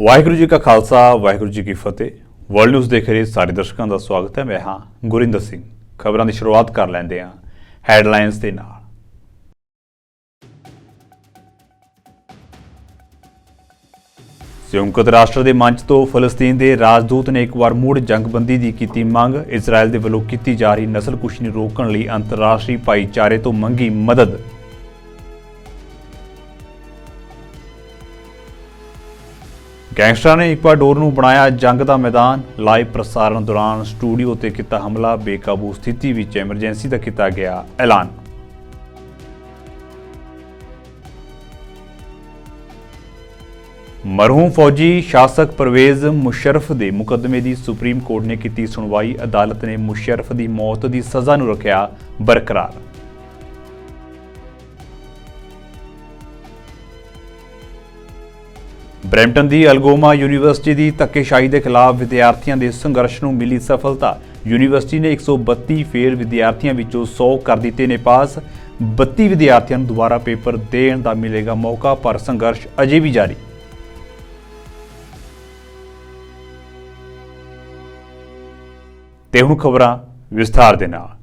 ਵਾਹਿਗੁਰੂ ਜੀ ਕਾ ਖਾਲਸਾ ਵਾਹਿਗੁਰੂ ਜੀ ਕੀ ਫਤਿਹ। World news ਦੇਖ ਰਹੇ ਸਾਰੇ ਦਰਸ਼ਕਾਂ ਦਾ ਸਵਾਗਤ ਹੈ। ਮੈਂ ਹਾਂ ਗੁਰਿੰਦਰ ਸਿੰਘ। ਖਬਰਾਂ ਦੀ ਸ਼ੁਰੂਆਤ ਕਰ ਲੈਂਦੇ ਹਾਂ ਹੈਡਲਾਈਨਸ ਦੇ ਨਾਲ। ਸੰਯੁਕਤ ਰਾਸ਼ਟਰ ਦੇ ਮੰਚ ਤੋਂ ਫਲਸਤੀਨ ਦੇ ਰਾਜਦੂਤ ਨੇ ਇੱਕ ਵਾਰ ਮੁੜ ਜੰਗਬੰਦੀ ਦੀ ਕੀਤੀ ਮੰਗ। ਇਜ਼ਰਾਈਲ ਦੇ ਵੱਲੋਂ ਕੀਤੀ ਜਾ ਰਹੀ ਨਸਲਕੁਸ਼ੀ ਨੂੰ ਰੋਕਣ ਲਈ ਅੰਤਰਰਾਸ਼ਟਰੀ ਭਾਈਚਾਰੇ ਤੋਂ ਮੰਗੀ ਮਦਦ। ਗੈਂਗਸਟਰਾਂ ਨੇ ਇਕਵਾਡੋਰ ਨੂੰ ਬਣਾਇਆ ਜੰਗ ਦਾ ਮੈਦਾਨ। ਲਾਈਵ ਪ੍ਰਸਾਰਣ ਦੌਰਾਨ ਸਟੂਡੀਓ ਤੇ ਕੀਤਾ ਹਮਲਾ। ਬੇਕਾਬੂ ਸਥਿਤੀ ਵਿੱਚ ਐਮਰਜੈਂਸੀ ਦਾ ਕੀਤਾ ਗਿਆ ਐਲਾਨ। ਮਰਹੂਮ ਫੌਜੀ ਸ਼ਾਸਕ ਪਰਵੇਜ਼ ਮੁਸ਼ਰਫ ਦੇ ਮੁਕੱਦਮੇ ਦੀ ਸੁਪਰੀਮ ਕੋਰਟ ਨੇ ਕੀਤੀ ਸੁਣਵਾਈ। ਅਦਾਲਤ ਨੇ ਮੁਸ਼ਰਫ ਦੀ ਮੌਤ ਦੀ ਸਜ਼ਾ ਨੂੰ ਰੱਖਿਆ ਬਰਕਰਾਰ। ਬਰੈਂਪਟਨ ਦੀ ਅਲਗੋਮਾ ਯੂਨੀਵਰਸਿਟੀ ਦੀ ਧੱਕੇਸ਼ਾਹੀ ਦੇ ਖਿਲਾਫ ਵਿਦਿਆਰਥੀਆਂ ਦੇ ਸੰਘਰਸ਼ ਨੂੰ ਮਿਲੀ ਸਫਲਤਾ। ਯੂਨੀਵਰਸਿਟੀ ਨੇ 132 ਫੇਲ ਵਿਦਿਆਰਥੀਆਂ ਵਿੱਚੋਂ 100 ਕਰ ਦਿੱਤੇ ਨੇ ਪਾਸ। 32 ਵਿਦਿਆਰਥੀਆਂ ਨੂੰ ਦੁਬਾਰਾ ਪੇਪਰ ਦੇਣ ਦਾ ਮਿਲੇਗਾ ਮੌਕਾ, ਪਰ ਸੰਘਰਸ਼ ਅਜੇ ਵੀ ਜਾਰੀ। ਤੇ ਹੁਣ ਖਬਰਾਂ ਵਿਸਥਾਰ ਦੇ ਨਾਲ।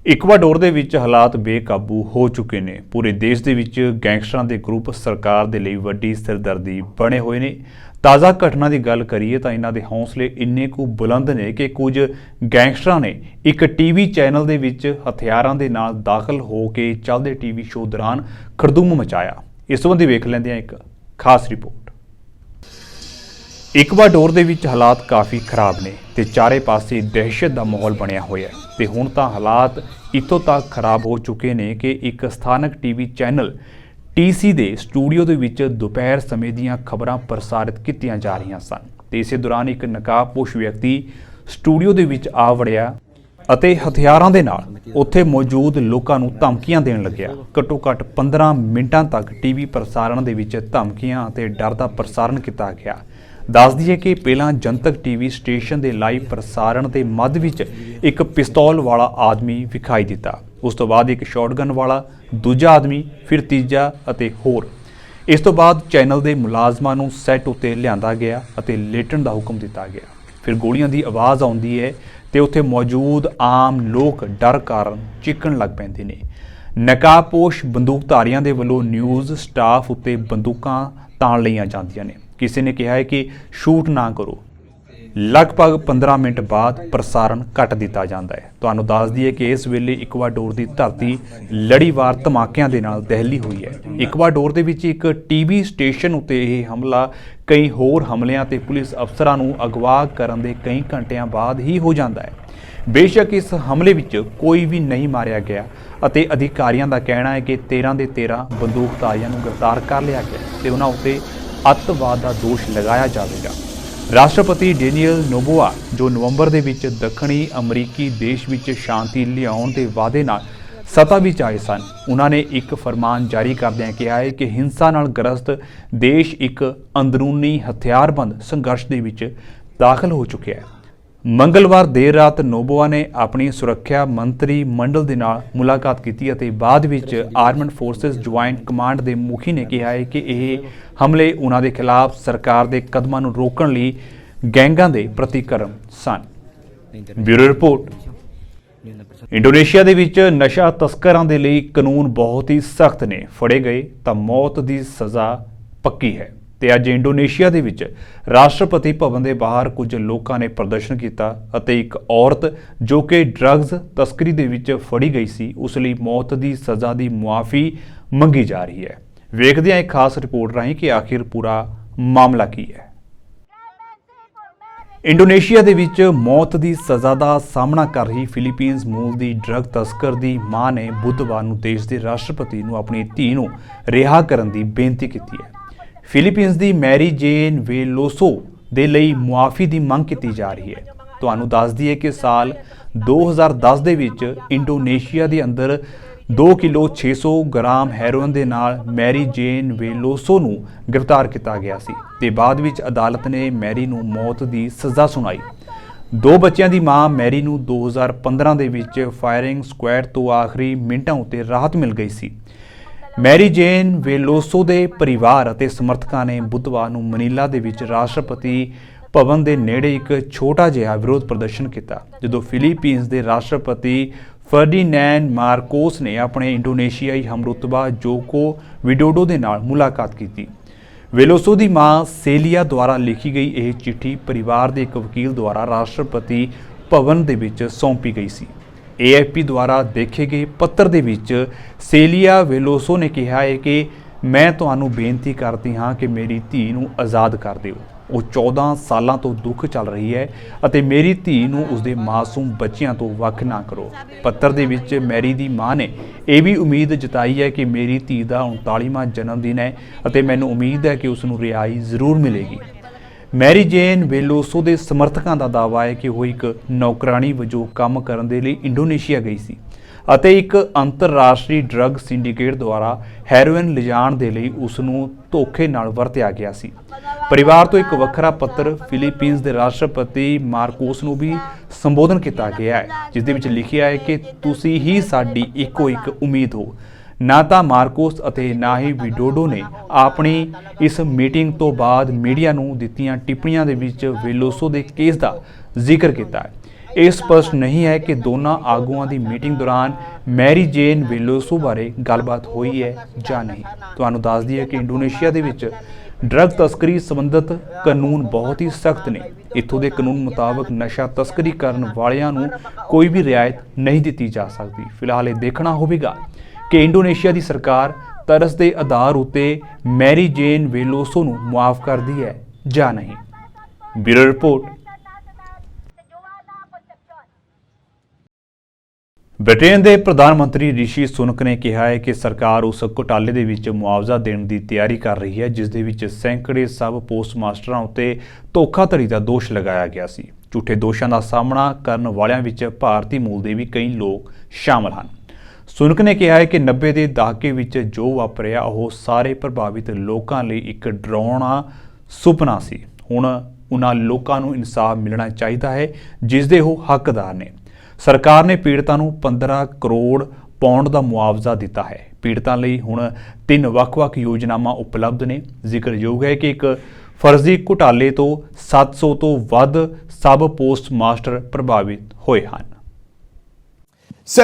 ਇਕਵਾਡੋਰ ਦੇ ਵਿੱਚ ਹਾਲਾਤ ਬੇਕਾਬੂ ਹੋ ਚੁੱਕੇ ਨੇ। ਪੂਰੇ ਦੇਸ਼ ਦੇ ਵਿੱਚ ਗੈਂਗਸਟਰਾਂ ਦੇ ਗਰੁੱਪ ਸਰਕਾਰ ਦੇ ਲਈ ਵੱਡੀ ਸਿਰਦਰਦੀ ਬਣੇ ਹੋਏ ਨੇ। ਤਾਜ਼ਾ ਘਟਨਾ ਦੀ ਗੱਲ ਕਰੀਏ ਤਾਂ ਇਹਨਾਂ ਦੇ ਹੌਸਲੇ ਇੰਨੇ ਕੁ ਬੁਲੰਦ ਨੇ ਕਿ ਕੁਝ ਗੈਂਗਸਟਰਾਂ ਨੇ ਇੱਕ ਟੀਵੀ ਚੈਨਲ ਦੇ ਵਿੱਚ ਹਥਿਆਰਾਂ ਦੇ ਨਾਲ ਦਾਖਲ ਹੋ ਕੇ ਚੱਲਦੇ ਟੀਵੀ ਸ਼ੋਅ ਦੌਰਾਨ ਖੜਦੂਮ ਮਚਾਇਆ। ਇਸ ਸੰਬੰਧੀ ਵੇਖ ਲੈਂਦੇ ਹਾਂ ਇੱਕ ਖਾਸ ਰਿਪੋਰਟ। ਇਕਵਾਡੋਰ ਦੇ ਵਿੱਚ ਹਾਲਾਤ ਕਾਫੀ ਖਰਾਬ ਨੇ ਤੇ ਚਾਰੇ ਪਾਸੇ ਦਹਿਸ਼ਤ ਦਾ ਮਾਹੌਲ ਬਣਿਆ ਹੋਇਆ ਹੈ ਤੇ ਹੁਣ ਤਾਂ ਹਾਲਾਤ ਇੱਥੋਂ ਤੱਕ ਖਰਾਬ ਹੋ ਚੁੱਕੇ ਨੇ ਕਿ ਇੱਕ ਸਥਾਨਕ ਟੀਵੀ ਚੈਨਲ TC ਦੇ ਸਟੂਡੀਓ ਦੇ ਵਿੱਚ ਦੁਪਹਿਰ ਸਮੇਂ ਦੀਆਂ ਖਬਰਾਂ ਪ੍ਰਸਾਰਿਤ ਕੀਤੀਆਂ ਜਾ ਰਹੀਆਂ ਸਨ ਤੇ ਇਸੇ ਦੌਰਾਨ ਇੱਕ ਨਕਾਬਪੋਸ਼ ਵਿਅਕਤੀ ਸਟੂਡੀਓ ਦੇ ਵਿੱਚ ਆ ਵੜਿਆ ਅਤੇ ਹਥਿਆਰਾਂ ਦੇ ਨਾਲ ਉੱਥੇ ਮੌਜੂਦ ਲੋਕਾਂ ਨੂੰ ਧਮਕੀਆਂ ਦੇਣ ਲੱਗਿਆ। ਘੱਟੋ ਘੱਟ 15 ਮਿੰਟਾਂ ਤੱਕ ਟੀਵੀ ਪ੍ਰਸਾਰਣ ਦੇ ਵਿੱਚ ਧਮਕੀਆਂ ਅਤੇ ਡਰ ਦਾ ਪ੍ਰਸਾਰਣ ਕੀਤਾ ਗਿਆ। ਦੱਸ ਦਈਏ ਕਿ ਪਹਿਲਾਂ ਜਨਤਕ ਟੀਵੀ ਸਟੇਸ਼ਨ ਦੇ ਲਾਈਵ ਪ੍ਰਸਾਰਣ ਦੇ ਮੱਧ ਵਿੱਚ ਇੱਕ ਪਿਸਤੌਲ ਵਾਲਾ ਆਦਮੀ ਵਿਖਾਈ ਦਿੱਤਾ। ਉਸ ਤੋਂ ਬਾਅਦ ਇੱਕ ਸ਼ਾਟਗਨ ਵਾਲਾ ਦੂਜਾ ਆਦਮੀ, ਫਿਰ ਤੀਜਾ ਅਤੇ ਹੋਰ। ਇਸ ਤੋਂ ਬਾਅਦ ਚੈਨਲ ਦੇ ਮੁਲਾਜ਼ਮਾਂ ਨੂੰ ਸੈੱਟ ਉੱਤੇ ਲਿਆਂਦਾ ਗਿਆ ਅਤੇ ਲੇਟਣ ਦਾ ਹੁਕਮ ਦਿੱਤਾ ਗਿਆ। ਫਿਰ ਗੋਲੀਆਂ ਦੀ ਆਵਾਜ਼ ਆਉਂਦੀ ਹੈ ਤੇ ਉੱਥੇ ਮੌਜੂਦ ਆਮ ਲੋਕ ਡਰ ਕਾਰਨ ਚੀਕਣ ਲੱਗ ਪੈਂਦੇ ਨੇ। ਨਕਾਬਪੋਸ਼ ਬੰਦੂਕਧਾਰੀਆਂ ਦੇ ਵੱਲੋਂ ਨਿਊਜ਼ ਸਟਾਫ ਉੱਤੇ ਬੰਦੂਕਾਂ ਤਾਣ ਲਈਆਂ ਜਾਂਦੀਆਂ ਨੇ। ਕਿਸੇ ਨੇ ਕਿਹਾ ਹੈ ਕਿ ਸ਼ੂਟ ਨਾ ਕਰੋ। ਲਗਭਗ 15 ਮਿੰਟ ਬਾਅਦ ਪ੍ਰਸਾਰਣ ਕੱਟ ਦਿੱਤਾ ਜਾਂਦਾ ਹੈ। ਤੁਹਾਨੂੰ ਦੱਸ ਦਈਏ ਕਿ ਇਸ ਵੇਲੇ ਇਕਵਾਡੋਰ ਦੀ ਧਰਤੀ ਲੜੀਵਾਰ ਧਮਾਕਿਆਂ ਦੇ ਨਾਲ ਦਹਿਲੀ ਹੋਈ ਹੈ। ਇਕਵਾਡੋਰ ਦੇ ਵਿੱਚ ਇੱਕ ਟੀਵੀ ਸਟੇਸ਼ਨ ਉੱਤੇ ਇਹ ਹਮਲਾ ਕਈ ਹੋਰ ਹਮਲਿਆਂ ਤੇ ਪੁਲਿਸ ਅਫਸਰਾਂ ਨੂੰ ਅਗਵਾ ਕਰਨ ਦੇ ਕਈ ਘੰਟਿਆਂ ਬਾਅਦ ਹੀ ਹੋ ਜਾਂਦਾ ਹੈ। ਬੇਸ਼ੱਕ ਇਸ ਹਮਲੇ ਵਿੱਚ ਕੋਈ ਵੀ ਨਹੀਂ ਮਾਰਿਆ ਗਿਆ ਅਤੇ ਅਧਿਕਾਰੀਆਂ ਦਾ ਕਹਿਣਾ ਹੈ ਕਿ 13 ਦੇ 13 ਬੰਦੂਕਧਾਰੀਆਂ ਨੂੰ ਗ੍ਰਿਫਤਾਰ ਕਰ ਲਿਆ ਗਿਆ ਤੇ ਉਹਨਾਂ ਉੱਤੇ ਅੱਤਵਾਦ ਦਾ ਦੋਸ਼ ਲਗਾਇਆ ਜਾਵੇਗਾ। ਰਾਸ਼ਟਰਪਤੀ ਡੈਨੀਅਲ ਨੋਬੋਆ, ਜੋ ਨਵੰਬਰ ਦੇ ਵਿੱਚ ਦੱਖਣੀ ਅਮਰੀਕੀ ਦੇਸ਼ ਵਿੱਚ ਸ਼ਾਂਤੀ ਲਿਆਉਣ ਦੇ ਵਾਅਦੇ ਨਾਲ ਸੱਤਾ ਵਿੱਚ ਆਏ ਸਨ, ਉਹਨਾਂ ਨੇ ਇੱਕ ਫਰਮਾਨ ਜਾਰੀ ਕਰਦਿਆਂ ਕਿਹਾ ਹੈ ਕਿ ਹਿੰਸਾ ਨਾਲ ਗ੍ਰਸਤ ਦੇਸ਼ ਇੱਕ ਅੰਦਰੂਨੀ ਹਥਿਆਰਬੰਦ ਸੰਘਰਸ਼ ਦੇ ਵਿੱਚ ਦਾਖਲ ਹੋ ਚੁੱਕਿਆ ਹੈ। ਮੰਗਲਵਾਰ ਦੇਰ ਰਾਤ ਨੋਬੋਆ ਨੇ ਆਪਣੀ ਸੁਰੱਖਿਆ ਮੰਤਰੀ ਮੰਡਲ ਦੇ ਨਾਲ ਮੁਲਾਕਾਤ ਕੀਤੀ ਅਤੇ ਬਾਅਦ ਵਿੱਚ ਆਰਮਡ ਫੋਰਸਿਸ ਜੁਆਇੰਟ ਕਮਾਂਡ ਦੇ ਮੁਖੀ ਨੇ ਕਿਹਾ ਹੈ ਕਿ ਇਹ ਹਮਲੇ ਉਹਨਾਂ ਦੇ ਖਿਲਾਫ ਸਰਕਾਰ ਦੇ ਕਦਮਾਂ ਨੂੰ ਰੋਕਣ ਲਈ ਗੈਂਗਾਂ ਦੇ ਪ੍ਰਤੀਕਰਮ ਸਨ। Bureau report. ਇੰਡੋਨੇਸ਼ੀਆ ਦੇ ਵਿੱਚ ਨਸ਼ਾ ਤਸਕਰਾਂ ਦੇ ਲਈ ਕਾਨੂੰਨ ਬਹੁਤ ਹੀ ਸਖਤ ਨੇ। ਫੜੇ ਗਏ ਤਾਂ ਮੌਤ ਦੀ ਸਜ਼ਾ ਪੱਕੀ ਹੈ। ਤੇ ਅੱਜ ਇੰਡੋਨੇਸ਼ੀਆ ਦੇ ਵਿੱਚ ਰਾਸ਼ਟਰਪਤੀ ਭਵਨ ਦੇ ਬਾਹਰ ਕੁਝ ਲੋਕਾਂ ਨੇ ਪ੍ਰਦਰਸ਼ਨ ਕੀਤਾ ਅਤੇ ਇੱਕ ਔਰਤ ਜੋ ਕਿ ਡਰੱਗਸ ਤਸਕਰੀ ਦੇ ਵਿੱਚ ਫੜੀ ਗਈ ਸੀ, ਉਸ ਲਈ ਮੌਤ ਦੀ ਸਜ਼ਾ ਦੀ ਮੁਆਫੀ ਮੰਗੀ ਜਾ ਰਹੀ ਹੈ। ਵੇਖਦੇ ਹਾਂ ਇੱਕ ਖਾਸ ਰਿਪੋਰਟ ਰਾਹੀਂ ਕਿ ਆਖਿਰ ਪੂਰਾ ਮਾਮਲਾ ਕੀ ਹੈ। ਇੰਡੋਨੇਸ਼ੀਆ ਦੇ ਵਿੱਚ ਮੌਤ ਦੀ ਸਜ਼ਾ ਦਾ ਸਾਹਮਣਾ ਕਰ ਰਹੀ ਫਿਲੀਪੀਨਜ਼ ਮੂਲ ਦੀ ਡਰੱਗ ਤਸਕਰ ਦੀ ਮਾਂ ਨੇ ਬੁੱਧਵਾਰ ਨੂੰ ਦੇਸ਼ ਦੇ ਰਾਸ਼ਟਰਪਤੀ ਨੂੰ ਆਪਣੀ ਧੀ ਨੂੰ ਰਿਹਾ ਕਰਨ ਦੀ ਬੇਨਤੀ ਕੀਤੀ ਹੈ। ਫਿਲੀਪੀਨਜ਼ ਦੀ ਮੈਰੀ ਜੇਨ ਵੇਲੋਸੋ ਦੇ ਲਈ ਮੁਆਫੀ ਦੀ ਮੰਗ ਕੀਤੀ ਜਾ ਰਹੀ ਹੈ। ਤੁਹਾਨੂੰ ਦੱਸ ਦਈਏ ਕਿ ਸਾਲ 2010 ਦੇ ਵਿੱਚ ਇੰਡੋਨੇਸ਼ੀਆ ਦੇ ਅੰਦਰ 2 ਕਿਲੋ 600 ਗ੍ਰਾਮ ਹੈਰੋਇਨ ਦੇ ਨਾਲ ਮੈਰੀ ਜੇਨ ਵੇਲੋਸੋ ਨੂੰ ਗ੍ਰਿਫਤਾਰ ਕੀਤਾ ਗਿਆ ਸੀ ਤੇ ਬਾਅਦ ਵਿੱਚ ਅਦਾਲਤ ਨੇ ਮੈਰੀ ਨੂੰ ਮੌਤ ਦੀ ਸਜ਼ਾ ਸੁਣਾਈ। 2 ਬੱਚਿਆਂ ਦੀ ਮਾਂ ਮੈਰੀ ਨੂੰ 2015 ਦੇ ਵਿੱਚ ਫਾਇਰਿੰਗ ਸਕੁਐਡ ਤੋਂ ਆਖਰੀ ਮਿੰਟਾਂ ਉੱਤੇ ਰਾਹਤ ਮਿਲ ਗਈ ਸੀ। ਮੈਰੀ ਜੇਨ ਵੇਲੋਸੋ ਦੇ ਪਰਿਵਾਰ ਅਤੇ ਸਮਰਥਕਾਂ ਨੇ ਬੁੱਧਵਾਰ ਨੂੰ ਮਨੀਲਾ ਦੇ ਵਿੱਚ ਰਾਸ਼ਟਰਪਤੀ ਭਵਨ ਦੇ ਨੇੜੇ ਇੱਕ ਛੋਟਾ ਜਿਹਾ ਵਿਰੋਧ ਪ੍ਰਦਰਸ਼ਨ ਕੀਤਾ ਜਦੋਂ ਫਿਲੀਪੀਨਜ਼ ਦੇ ਰਾਸ਼ਟਰਪਤੀ ਫਰਡੀਨੈਂਡ ਮਾਰਕੋਸ ਨੇ ਆਪਣੇ ਇੰਡੋਨੇਸ਼ੀਆਈ ਹਮਰੁਤਬਾ ਜੋਕੋ ਵਿਡੋਡੋ ਦੇ ਨਾਲ ਮੁਲਾਕਾਤ ਕੀਤੀ। ਵੇਲੋਸੋ ਦੀ ਮਾਂ ਸੇਲੀਆ ਦੁਆਰਾ ਲਿਖੀ ਗਈ ਇਹ ਚਿੱਠੀ ਪਰਿਵਾਰ ਦੇ ਇੱਕ ਵਕੀਲ ਦੁਆਰਾ ਰਾਸ਼ਟਰਪਤੀ ਭਵਨ ਦੇ ਵਿੱਚ ਸੌਂਪੀ ਗਈ ਸੀ। AFP ਦੁਆਰਾ ਦੇਖੇ ਗਏ ਪੱਤਰ ਦੇ ਵਿੱਚ ਸੇਲੀਆ ਵੇਲੋਸੋ ਨੇ ਕਿਹਾ ਹੈ ਕਿ ਮੈਂ ਤੁਹਾਨੂੰ ਬੇਨਤੀ ਕਰਦੀ ਹਾਂ ਕਿ ਮੇਰੀ ਧੀ ਨੂੰ ਆਜ਼ਾਦ ਕਰ ਦਿਓ। ਉਹ 14 ਸਾਲਾਂ ਤੋਂ ਦੁੱਖ ਚੱਲ ਰਹੀ ਹੈ ਅਤੇ ਮੇਰੀ ਧੀ ਨੂੰ ਉਸਦੇ ਮਾਸੂਮ ਬੱਚਿਆਂ ਤੋਂ ਵੱਖ ਨਾ ਕਰੋ। ਪੱਤਰ ਦੇ ਵਿੱਚ ਮੈਰੀ ਦੀ ਮਾਂ ਨੇ ਇਹ ਵੀ ਉਮੀਦ ਜਤਾਈ ਹੈ ਕਿ ਮੇਰੀ ਧੀ ਦਾ 39ਵਾਂ ਜਨਮ ਦਿਨ ਹੈ ਅਤੇ ਮੈਨੂੰ ਉਮੀਦ ਹੈ ਕਿ ਉਸ ਨੂੰ ਰਿਹਾਈ ਜ਼ਰੂਰ ਮਿਲੇਗੀ। ਮੈਰੀ ਜੇਨ ਵੇਲੋਸੋ ਦੇ ਸਮਰਥਕਾਂ ਦਾ ਦਾਅਵਾ ਹੈ ਕਿ ਉਹ ਇੱਕ ਨੌਕਰਾਣੀ ਵਜੋਂ ਕੰਮ ਕਰਨ ਦੇ ਲਈ ਇੰਡੋਨੇਸ਼ੀਆ ਗਈ ਸੀ ਅਤੇ ਇੱਕ ਅੰਤਰਰਾਸ਼ਟਰੀ ਡਰੱਗ ਸਿੰਡੀਕੇਟ ਦੁਆਰਾ ਹੈਰੋਇਨ ਲਿਜਾਣ ਦੇ ਲਈ ਉਸ ਨੂੰ ਧੋਖੇ ਨਾਲ ਵਰਤਿਆ ਗਿਆ ਸੀ। ਪਰਿਵਾਰ ਤੋਂ ਇੱਕ ਵੱਖਰਾ ਪੱਤਰ ਫਿਲੀਪੀਨਜ਼ ਦੇ ਰਾਸ਼ਟਰਪਤੀ ਮਾਰਕੋਸ ਨੂੰ ਵੀ ਸੰਬੋਧਨ ਕੀਤਾ ਗਿਆ ਹੈ ਜਿਸ ਦੇ ਵਿੱਚ ਲਿਖਿਆ ਹੈ ਕਿ ਤੁਸੀਂ ਹੀ ਸਾਡੀ ਇੱਕੋ ਇੱਕ ਉਮੀਦ ਹੋ। ਨਾ ਤਾਂ ਮਾਰਕੋਸ ਅਤੇ ਨਾ ਹੀ ਵਿਡੋਡੋ ਨੇ ਆਪਣੀ ਇਸ ਮੀਟਿੰਗ ਤੋਂ ਬਾਅਦ ਮੀਡੀਆ ਨੂੰ ਦਿੱਤੀਆਂ ਟਿੱਪਣੀਆਂ ਦੇ ਵਿੱਚ ਵੇਲੋਸੋ ਦੇ ਕੇਸ ਦਾ ਜ਼ਿਕਰ ਕੀਤਾ ਹੈ। ਇਹ ਸਪਸ਼ਟ ਨਹੀਂ ਹੈ ਕਿ ਦੋਨਾਂ ਆਗੂਆਂ ਦੀ ਮੀਟਿੰਗ ਦੌਰਾਨ ਮੈਰੀ ਜੇਨ ਵੇਲੋਸੋ ਬਾਰੇ ਗੱਲਬਾਤ ਹੋਈ ਹੈ ਜਾਂ ਨਹੀਂ। ਤੁਹਾਨੂੰ ਦੱਸ ਦਈਏ ਕਿ ਇੰਡੋਨੇਸ਼ੀਆ ਦੇ ਵਿੱਚ ਡਰੱਗ ਤਸਕਰੀ ਸੰਬੰਧਿਤ ਕਾਨੂੰਨ ਬਹੁਤ ਹੀ ਸਖਤ ਨੇ। ਇੱਥੋਂ ਦੇ ਕਾਨੂੰਨ ਮੁਤਾਬਕ ਨਸ਼ਾ ਤਸਕਰੀ ਕਰਨ ਵਾਲਿਆਂ ਨੂੰ ਕੋਈ ਵੀ ਰਿਆਇਤ ਨਹੀਂ ਦਿੱਤੀ ਜਾ ਸਕਦੀ। ਫਿਲਹਾਲ ਇਹ ਦੇਖਣਾ ਹੋਵੇਗਾ ਕਿ ਇੰਡੋਨੇਸ਼ੀਆ ਦੀ ਸਰਕਾਰ ਤਰਸ ਦੇ ਆਧਾਰ ਉੱਤੇ ਮੈਰੀ ਜੇਨ ਵੇਲੋਸੋ ਨੂੰ ਮੁਆਫ ਕਰਦੀ ਹੈ ਜਾਂ ਨਹੀਂ। Bureau report. ਬ੍ਰਿਟੇਨ ਦੇ ਪ੍ਰਧਾਨ ਮੰਤਰੀ ਰਿਸ਼ੀ ਸੁਨਕ ਨੇ ਕਿਹਾ ਹੈ ਕਿ ਸਰਕਾਰ ਉਸ ਘੁਟਾਲੇ ਦੇ ਵਿੱਚ ਮੁਆਵਜ਼ਾ ਦੇਣ ਦੀ ਤਿਆਰੀ ਕਰ ਰਹੀ ਹੈ ਜਿਸ ਦੇ ਵਿੱਚ ਸੈਂਕੜੇ ਸਬ ਪੋਸਟ ਮਾਸਟਰਾਂ ਉੱਤੇ ਧੋਖਾਧੜੀ ਦਾ ਦੋਸ਼ ਲਗਾਇਆ ਗਿਆ ਸੀ। ਝੂਠੇ ਦੋਸ਼ਾਂ ਦਾ ਸਾਹਮਣਾ ਕਰਨ ਵਾਲਿਆਂ ਵਿੱਚ ਭਾਰਤੀ ਮੂਲ ਦੇ ਵੀ ਕਈ ਲੋਕ ਸ਼ਾਮਲ ਹਨ। ਸੁਨਕ ਨੇ ਕਿਹਾ ਹੈ ਕਿ 90 ਦੇ ਦਹਾਕੇ ਵਿੱਚ ਜੋ ਵਾਪਰਿਆ ਉਹ ਸਾਰੇ ਪ੍ਰਭਾਵਿਤ ਲੋਕਾਂ ਲਈ ਇੱਕ ਡਰਾਉਣਾ ਸੁਪਨਾ ਸੀ। ਹੁਣ ਉਹਨਾਂ ਲੋਕਾਂ ਨੂੰ ਇਨਸਾਫ ਮਿਲਣਾ ਚਾਹੀਦਾ ਹੈ ਜਿਸ ਦੇ ਉਹ ਹੱਕਦਾਰ ਨੇ। ਸਰਕਾਰ ਨੇ ਪੀੜਤਾਂ ਨੂੰ 15 ਕਰੋੜ ਪਾਉਂਡ ਦਾ ਮੁਆਵਜ਼ਾ ਦਿੱਤਾ ਹੈ। ਪੀੜਤਾਂ ਲਈ ਹੁਣ 3 ਵੱਖ-ਵੱਖ ਯੋਜਨਾਵਾਂ ਉਪਲਬਧ ਨੇ। ਜ਼ਿਕਰਯੋਗ ਹੈ ਕਿ ਇੱਕ ਫਰਜ਼ੀ ਘੁਟਾਲੇ ਤੋਂ 700 ਤੋਂ ਵੱਧ ਸਬ ਪੋਸਟ ਮਾਸਟਰ ਪ੍ਰਭਾਵਿਤ ਹੋਏ ਹਨ। So,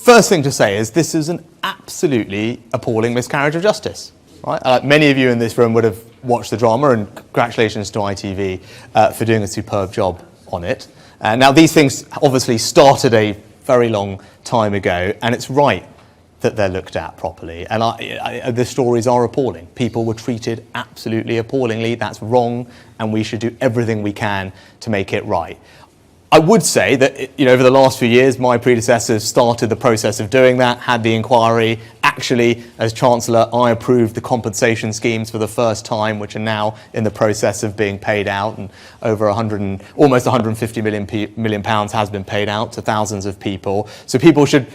first thing to say is this is an absolutely appalling miscarriage of justice. Right? Many of you in this room would have watched the drama, and congratulations to ITV for doing a superb job on it. Now, these things obviously started a very long time ago, and it's right that they're looked at properly. And the stories are appalling. People were treated absolutely appallingly. That's wrong, and we should do everything we can to make it right. I would say that, over the last few years, my predecessors started the process of doing that, had the inquiry. Actually, as Chancellor, I approved the compensation schemes for the first time, which are now in the process of being paid out, and over almost 150 million pounds has been paid out to thousands of people. So people should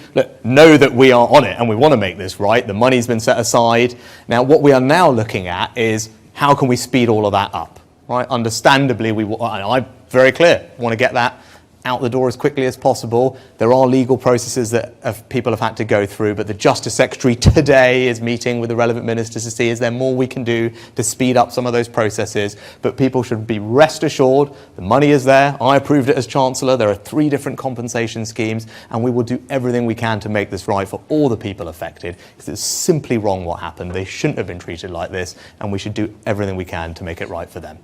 know that we are on it, and we want to make this right. The money's been set aside. Now, what we are now looking at is how can we speed all of that up? Right? Understandably, I'm very clear, want to get that out the door as quickly as possible. There are legal processes that people have had to go through, but the Justice Secretary today is meeting with the relevant ministers to see is there more we can do to speed up some of those processes. But people should be rest assured the money is there. I approved it as Chancellor. There are 3 different compensation schemes, and we will do everything we can to make this right for all the people affected, because it's simply wrong what happened. They shouldn't have been treated like this, and we should do everything we can to make it right for them.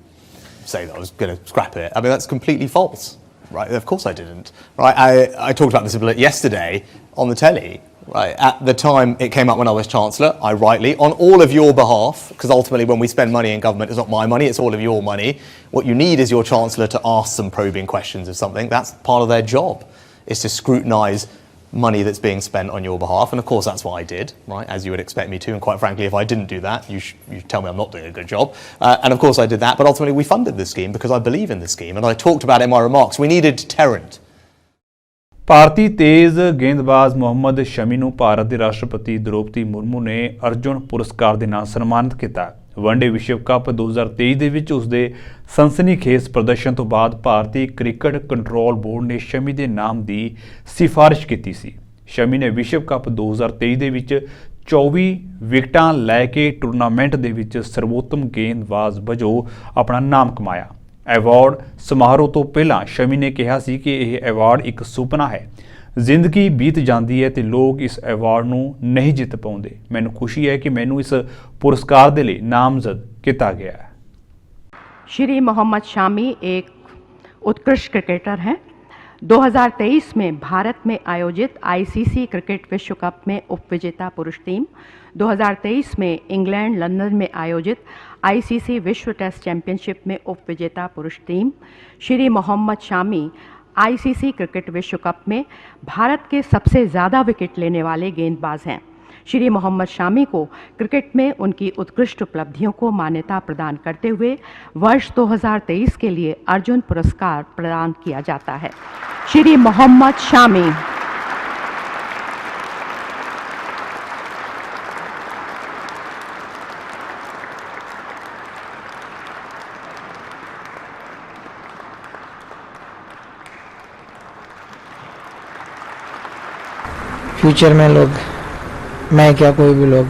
Say that I was going to scrap it. I mean, that's completely false. Right? Of course I didn't. Right? I talked about this a bit yesterday on the telly. Right? At the time it came up when I was Chancellor, I rightly, on all of your behalf, because ultimately when we spend money in government, it's not my money, it's all of your money. What you need is your Chancellor to ask some probing questions of something. That's part of their job, is to scrutinise money that's being spent on your behalf, and of course that's what I did, right, as you would expect me to, and quite frankly if I didn't do that you tell me I'm not doing a good job, and of course I did that, but ultimately we funded this scheme because I believe in this scheme, and I talked about it in my remarks. We need a deterrent. ਭਾਰਤੀ ਤੇਜ਼ ਗੇਂਦਬਾਜ਼ ਮੁਹੰਮਦ ਸ਼ਮੀ ਨੂੰ ਭਾਰਤ ਦੇ ਰਾਸ਼ਟਰਪਤੀ ਦ੍ਰੋਪਦੀ ਮੁਰਮੂ ਨੇ ਅਰਜੁਨ ਪੁਰਸਕਾਰ ਦੇ ਨਾਲ ਸਨਮਾਨਿਤ ਕੀਤਾ। ਵਨਡੇ ਵਿਸ਼ਵ ਕੱਪ 2023 ਦੇ ਵਿੱਚ ਉਸਦੇ ਸਨਸਨੀਖੇਜ਼ ਪ੍ਰਦਰਸ਼ਨ ਤੋਂ ਬਾਅਦ ਭਾਰਤੀ ਕ੍ਰਿਕਟ ਕੰਟਰੋਲ ਬੋਰਡ ਨੇ ਸ਼ਮੀ ਦੇ ਨਾਮ ਦੀ ਸਿਫਾਰਿਸ਼ ਕੀਤੀ ਸੀ। ਸ਼ਮੀ ਨੇ ਵਿਸ਼ਵ ਕੱਪ 2023 ਦੇ ਵਿੱਚ 24 ਵਿਕਟਾਂ ਲੈ ਕੇ ਟੂਰਨਾਮੈਂਟ ਦੇ ਵਿੱਚ ਸਰਵੋਤਮ ਗੇਂਦਬਾਜ਼ ਵਜੋਂ ਆਪਣਾ ਨਾਮ ਕਮਾਇਆ। ਐਵਾਰਡ ਸਮਾਰੋਹ ਤੋਂ ਪਹਿਲਾਂ ਸ਼ਮੀ ਨੇ ਕਿਹਾ ਸੀ ਕਿ ਇਹ ਐਵਾਰਡ ਇੱਕ ਸੁਪਨਾ ਹੈ। ਜ਼ਿੰਦਗੀ ਬੀਤ ਜਾਂਦੀ ਹੈ ਤੇ ਲੋਕ ਇਸ ਐਵਾਰਡ ਨੂੰ ਨਹੀਂ ਜਿੱਤ ਪਾਉਂਦੇ। ਮੈਨੂੰ ਖੁਸ਼ੀ ਹੈ ਕਿ ਮੈਨੂੰ ਇਸ ਪੁਰਸਕਾਰ ਦੇ ਲਈ ਨਾਮਜ਼ਦ ਕੀਤਾ ਗਿਆ ਹੈ। श्री मोहम्मद शामी एक उत्कृष्ट क्रिकेटर हैं। 2023 में भारत में आयोजित आईसीसी क्रिकेट विश्व कप में उपविजेता पुरुष टीम, 2023 में इंग्लैंड लंदन में आयोजित आईसीसी विश्व टेस्ट चैंपियनशिप में उपविजेता पुरुष team. Shri Mohammad Shami ICC cricket विश्व कप में भारत के सबसे ज़्यादा विकेट लेने वाले गेंदबाज हैं। श्री मोहम्मद शामी को क्रिकेट में उनकी उत्कृष्ट उपलब्धियों को मान्यता प्रदान करते हुए वर्ष 2023 के लिए अर्जुन पुरस्कार प्रदान किया जाता है। श्री मोहम्मद शामी। फ्यूचर में लोग, मैं क्या कोई भी लोग,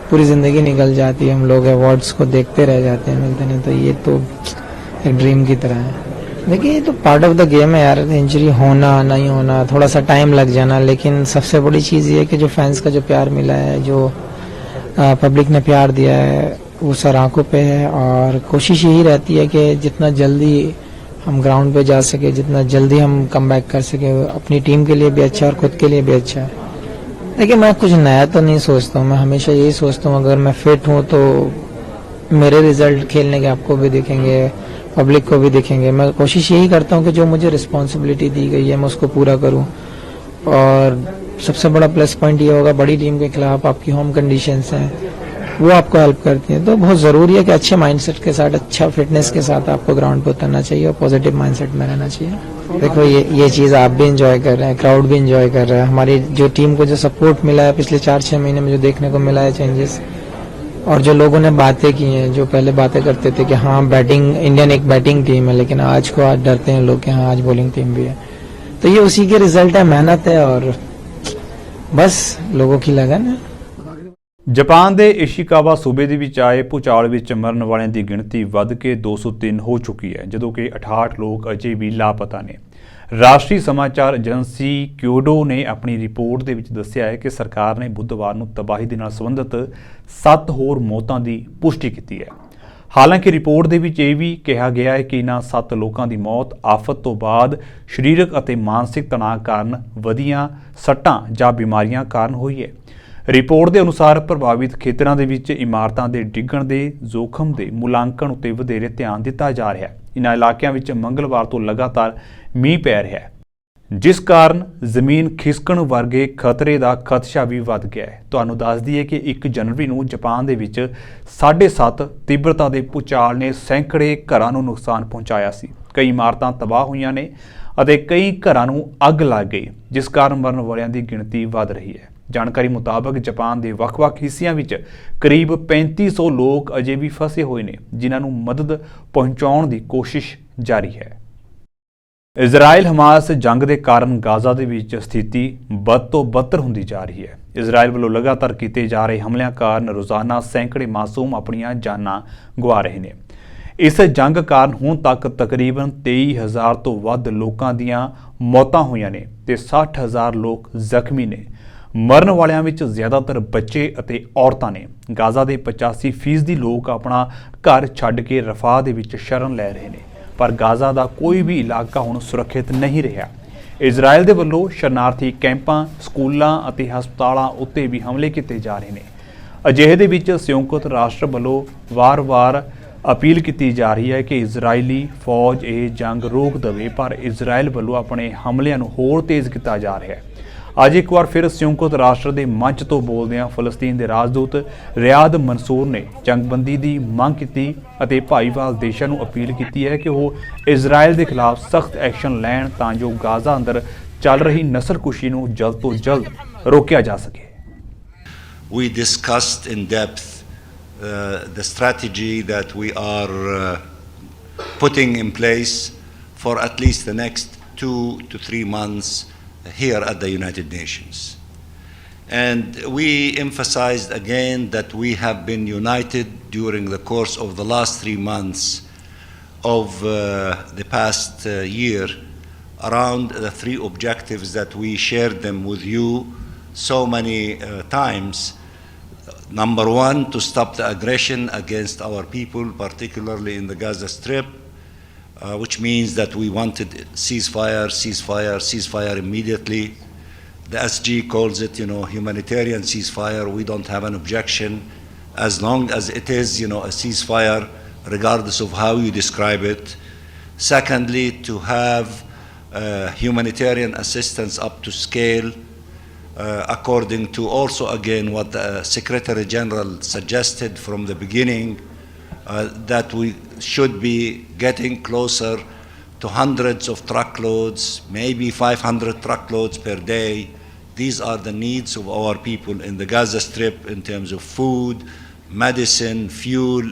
पूरी ज़िंदगी निकल जाती है, हम लोग अवार्ड्स को देखते रह जाते हैं, मिलते नहीं। तो ये तो एक ड्रीम की तरह है। देखिए, ये तो पार्ट ऑफ द गेम है यार। इंजरी होना नहीं होना, थोड़ा सा टाइम लग जाना, लेकिन सबसे बड़ी चीज़ ये है कि जो फैंस का जो प्यार मिला है, जो पब्लिक ने प्यार दिया है, वो सर आंखों पे है। और कोशिश यही रहती है कि जितना जल्दी हम ग्राउंड पे जा सके, जितना जल्दी हम कम बैक कर सके, अपनी टीम के लिए भी अच्छा और खुद के लिए भी अच्छा है। देखिए, मैं कुछ नया तो नहीं सोचता हूँ, मैं हमेशा यही सोचता हूँ अगर मैं फिट हूँ तो मेरे रिजल्ट खेलने के आपको भी दिखेंगे, पब्लिक को भी दिखेंगे। मैं कोशिश यही करता हूँ कि जो मुझे रिस्पॉन्सिबिलिटी दी गई है मैं उसको पूरा करूँ। और सबसे बड़ा प्लस पॉइंट ये होगा, बड़ी टीम के खिलाफ आपकी होम कंडीशंस हैं, वो आपको हेल्प करती हैं। तो बहुत ज़रूरी है कि अच्छे माइंडसेट के साथ, अच्छा फिटनेस के साथ आपको ग्राउंड पर उतरना चाहिए और पॉजिटिव माइंडसेट में रहना चाहिए। देखो, ये चीज़ आप भी इंजॉय कर रहे हैं, क्राउड भी इंजॉय कर रहा है। हमारी जो टीम को जो सपोर्ट मिला है पिछले 4-6 महीने में, जो देखने को मिला है चेंजेस, और जो लोगों ने बातें की हैं, जो पहले बातें करते थे कि हाँ बैटिंग, इंडियन एक बैटिंग टीम है, लेकिन आज डरते हैं लोग कि हाँ आज बॉलिंग टीम भी है। तो ये उसी के रिजल्ट है, मेहनत है और बस लोगों की लगन है। ਜਾਪਾਨ ਦੇ ਇਸ਼ੀਕਾਵਾ ਸੂਬੇ ਦੇ ਵਿੱਚ ਆਏ ਭੂਚਾਲ ਵਿੱਚ ਮਰਨ ਵਾਲਿਆਂ ਦੀ ਗਿਣਤੀ ਵੱਧ ਕੇ 203 ਹੋ ਚੁੱਕੀ ਹੈ, ਜਦੋਂ ਕਿ 68 ਲੋਕ ਅਜੇ ਵੀ ਲਾਪਤਾ ਨੇ। ਰਾਸ਼ਟਰੀ ਸਮਾਚਾਰ ਏਜੰਸੀ ਕਿਓਡੋ ਨੇ ਆਪਣੀ ਰਿਪੋਰਟ ਦੇ ਵਿੱਚ ਦੱਸਿਆ ਹੈ ਕਿ ਸਰਕਾਰ ਨੇ ਬੁੱਧਵਾਰ ਨੂੰ ਤਬਾਹੀ ਦੇ ਨਾਲ ਸੰਬੰਧਿਤ 7 ਹੋਰ ਮੌਤਾਂ ਦੀ ਪੁਸ਼ਟੀ ਕੀਤੀ ਹੈ। ਹਾਲਾਂਕਿ ਰਿਪੋਰਟ ਦੇ ਵਿੱਚ ਇਹ ਵੀ ਕਿਹਾ ਗਿਆ ਹੈ ਕਿ ਇਹਨਾਂ 7 ਲੋਕਾਂ ਦੀ ਮੌਤ ਆਫਤ ਤੋਂ ਬਾਅਦ ਸਰੀਰਕ ਅਤੇ ਮਾਨਸਿਕ ਤਣਾਅ ਕਾਰਨ ਵਧੀਆਂ ਸੱਟਾਂ ਜਾਂ ਬਿਮਾਰੀਆਂ ਕਾਰਨ ਹੋਈ ਹੈ। ਰਿਪੋਰਟ ਦੇ ਅਨੁਸਾਰ ਪ੍ਰਭਾਵਿਤ ਖੇਤਰਾਂ ਦੇ ਵਿੱਚ ਇਮਾਰਤਾਂ ਦੇ ਡਿੱਗਣ ਦੇ ਜ਼ੋਖਮ ਦੇ ਮੁਲਾਂਕਣ ਉੱਤੇ ਵਧੇਰੇ ਧਿਆਨ ਦਿੱਤਾ ਜਾ ਰਿਹਾ ਹੈ। ਇਨ੍ਹਾਂ ਇਲਾਕਿਆਂ ਵਿੱਚ ਮੰਗਲਵਾਰ ਤੋਂ ਲਗਾਤਾਰ ਮੀਂਹ ਪੈ ਰਿਹਾ ਹੈ, ਜਿਸ ਕਾਰਨ ਜ਼ਮੀਨ ਖਿਸਕਣ ਵਰਗੇ ਖਤਰੇ ਦਾ ਖਦਸ਼ਾ ਵੀ ਵੱਧ ਗਿਆ ਹੈ। ਤੁਹਾਨੂੰ ਦੱਸ ਦਈਏ ਕਿ 1 ਜਨਵਰੀ ਨੂੰ ਜਾਪਾਨ ਦੇ ਵਿੱਚ 7.5 ਤੀਬਰਤਾ ਦੇ ਭੂਚਾਲ ਨੇ ਸੈਂਕੜੇ ਘਰਾਂ ਨੂੰ ਨੁਕਸਾਨ ਪਹੁੰਚਾਇਆ ਸੀ। ਕਈ ਇਮਾਰਤਾਂ ਤਬਾਹ ਹੋਈਆਂ ਨੇ ਅਤੇ ਕਈ ਘਰਾਂ ਨੂੰ ਅੱਗ ਲੱਗ ਗਈ, ਜਿਸ ਕਾਰਨ ਮਰਨ ਵਾਲਿਆਂ ਦੀ ਗਿਣਤੀ ਵੱਧ ਰਹੀ ਹੈ। ਜਾਣਕਾਰੀ ਮੁਤਾਬਕ ਜਾਪਾਨ ਦੇ ਵੱਖ-ਵੱਖ ਹਿੱਸਿਆਂ ਵਿੱਚ ਕਰੀਬ 3500 ਲੋਕ ਅਜੇ ਵੀ ਫਸੇ ਹੋਏ ਨੇ, ਜਿਨ੍ਹਾਂ ਨੂੰ ਮਦਦ ਪਹੁੰਚਾਉਣ ਦੀ ਕੋਸ਼ਿਸ਼ ਜਾਰੀ ਹੈ। ਇਜ਼ਰਾਈਲ ਹਮਾਸ ਜੰਗ ਦੇ ਕਾਰਨ ਗਾਜ਼ਾ ਦੇ ਵਿੱਚ ਸਥਿਤੀ ਬਦ ਤੋਂ ਬਦਤਰ ਹੁੰਦੀ ਜਾ ਰਹੀ ਹੈ। ਇਜ਼ਰਾਈਲ ਵੱਲੋਂ ਲਗਾਤਾਰ ਕੀਤੇ ਜਾ ਰਹੇ ਹਮਲਿਆਂ ਕਾਰਨ ਰੋਜ਼ਾਨਾ ਸੈਂਕੜੇ ਮਾਸੂਮ ਆਪਣੀਆਂ ਜਾਨਾਂ ਗਵਾ ਰਹੇ ਨੇ। ਇਸ ਜੰਗ ਕਾਰਨ ਹੁਣ ਤੱਕ ਤਕਰੀਬਨ 23,000 ਤੋਂ ਵੱਧ ਲੋਕਾਂ ਦੀਆਂ ਮੌਤਾਂ ਹੋਈਆਂ ਨੇ ਤੇ 60,000 ਲੋਕ ਜ਼ਖਮੀ ਨੇ। ਮਰਨ ਵਾਲਿਆਂ ਵਿੱਚ ਜ਼ਿਆਦਾਤਰ ਬੱਚੇ ਅਤੇ ਔਰਤਾਂ ਨੇ। ਗਾਜ਼ਾ ਦੇ 85% ਲੋਕ ਆਪਣਾ ਘਰ ਛੱਡ ਕੇ ਰਫਾਹ ਦੇ ਵਿੱਚ ਸ਼ਰਨ ਲੈ ਰਹੇ ਨੇ, ਪਰ ਗਾਜ਼ਾ ਦਾ ਕੋਈ ਵੀ ਇਲਾਕਾ ਹੁਣ ਸੁਰੱਖਿਅਤ ਨਹੀਂ ਰਿਹਾ। ਇਜ਼ਰਾਈਲ ਦੇ ਵੱਲੋਂ ਸ਼ਰਨਾਰਥੀ ਕੈਂਪਾਂ, ਸਕੂਲਾਂ ਅਤੇ ਹਸਪਤਾਲਾਂ ਉੱਤੇ ਵੀ ਹਮਲੇ ਕੀਤੇ ਜਾ ਰਹੇ ਨੇ। ਅਜਿਹੇ ਦੇ ਵਿੱਚ ਸੰਯੁਕਤ ਰਾਸ਼ਟਰ ਵੱਲੋਂ ਵਾਰ-ਵਾਰ ਅਪੀਲ ਕੀਤੀ ਜਾ ਰਹੀ ਹੈ ਕਿ ਇਜ਼ਰਾਈਲੀ ਫੌਜ ਇਹ ਜੰਗ ਰੋਕ ਦੇਵੇ, ਪਰ ਇਜ਼ਰਾਈਲ ਵੱਲੋਂ ਆਪਣੇ ਹਮਲਿਆਂ ਨੂੰ ਹੋਰ ਤੇਜ਼ ਕੀਤਾ ਜਾ ਰਿਹਾ ਹੈ। ਅੱਜ ਇੱਕ ਵਾਰ ਫਿਰ ਸੰਯੁਕਤ ਰਾਸ਼ਟਰ ਦੇ ਮੰਚ ਤੋਂ ਬੋਲਦਿਆਂ ਫਲਸਤੀਨ ਦੇ ਰਾਜਦੂਤ ਰਿਆਦ ਮਨਸੂਰ ਨੇ ਜੰਗਬੰਦੀ ਦੀ ਮੰਗ ਕੀਤੀ ਅਤੇ ਭਾਈਵਾਲ ਦੇਸ਼ਾਂ ਨੂੰ ਅਪੀਲ ਕੀਤੀ ਹੈ ਕਿ ਉਹ ਇਜ਼ਰਾਈਲ ਦੇ ਖਿਲਾਫ ਸਖਤ ਐਕਸ਼ਨ ਲੈਣ ਤਾਂ ਜੋ ਗਾਜ਼ਾ ਅੰਦਰ ਚੱਲ ਰਹੀ ਨਸਲਕੁਸ਼ੀ ਨੂੰ ਜਲਦ ਤੋਂ ਜਲਦ ਰੋਕਿਆ ਜਾ ਸਕੇ। We discussed in depth the strategy that we are putting in place for at least the next 2 to 3 months here at the United Nations. And we emphasized again that we have been united during the course of the last 3 months of the past year around the 3 objectives that we shared them with you so many times. Number 1, to stop the aggression against our people, particularly in the Gaza Strip, which means that we wanted ceasefire immediately. The SG calls it, humanitarian ceasefire. We don't have an objection as long as it is, a ceasefire, regardless of how you describe it. Secondly, to have humanitarian assistance up to scale, according to also, again, what the Secretary General suggested from the beginning, that we should be getting closer to hundreds of truckloads, maybe 500 truckloads per day. These are the needs of our people in the Gaza Strip in terms of food, medicine, fuel,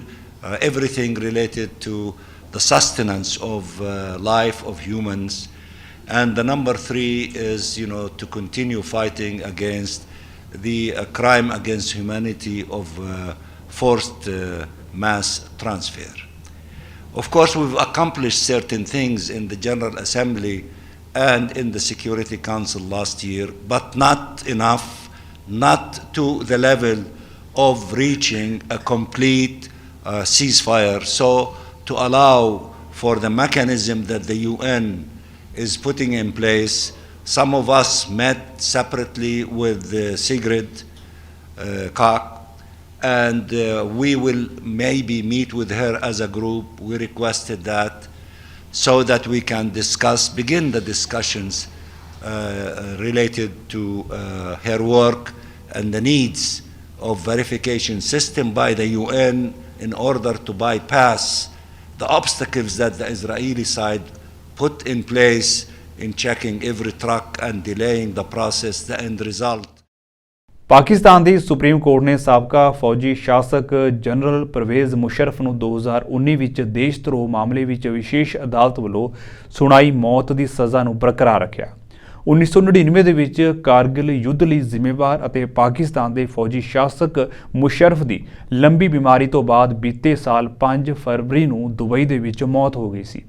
everything related to the sustenance of life of humans. And the number 3 is, to continue fighting against the crime against humanity of forced mass transfer. Of course, we've accomplished certain things in the General Assembly and in the Security Council last year, but not enough, not to the level of reaching a complete ceasefire. So to allow for the mechanism that the UN is putting in place, some of us met separately with Sigrid Kaag, and we will maybe meet with her as a group. We requested that so that we can begin the discussions related to her work and the needs of verification system by the UN in order to bypass the obstacles that the Israeli side put in place in checking every truck and delaying the process, the end result. Pakistan the supreme court ਨੇ ਸਾਬਕਾ ਫੌਜੀ ਸ਼ਾਸਕ general Parvez Musharraf ਨੂੰ 2019 ਵਿੱਚ ਦੇਸ਼ ਧਰੋਹ ਮਾਮਲੇ ਵਿੱਚ ਵਿਸ਼ੇਸ਼ ਅਦਾਲਤ ਵੱਲੋਂ ਸੁਣਾਈ ਮੌਤ ਦੀ ਸਜ਼ਾ ਨੂੰ ਬਰਕਰਾਰ ਰੱਖਿਆ। 1999 ਦੇ ਵਿੱਚ ਕਾਰਗਿਲ ਯੁੱਧ ਲਈ ਜ਼ਿੰਮੇਵਾਰ ਅਤੇ ਪਾਕਿਸਤਾਨ ਦੇ ਫੌਜੀ ਸ਼ਾਸਕ ਮੁਸ਼ਰਫ ਦੀ ਲੰਬੀ ਬਿਮਾਰੀ ਤੋਂ ਬਾਅਦ ਬੀਤੇ ਸਾਲ 5 ਫਰਵਰੀ ਨੂੰ ਦੁਬਈ ਦੇ ਵਿੱਚ ਮੌਤ ਹੋ ਗਈ ਸੀ।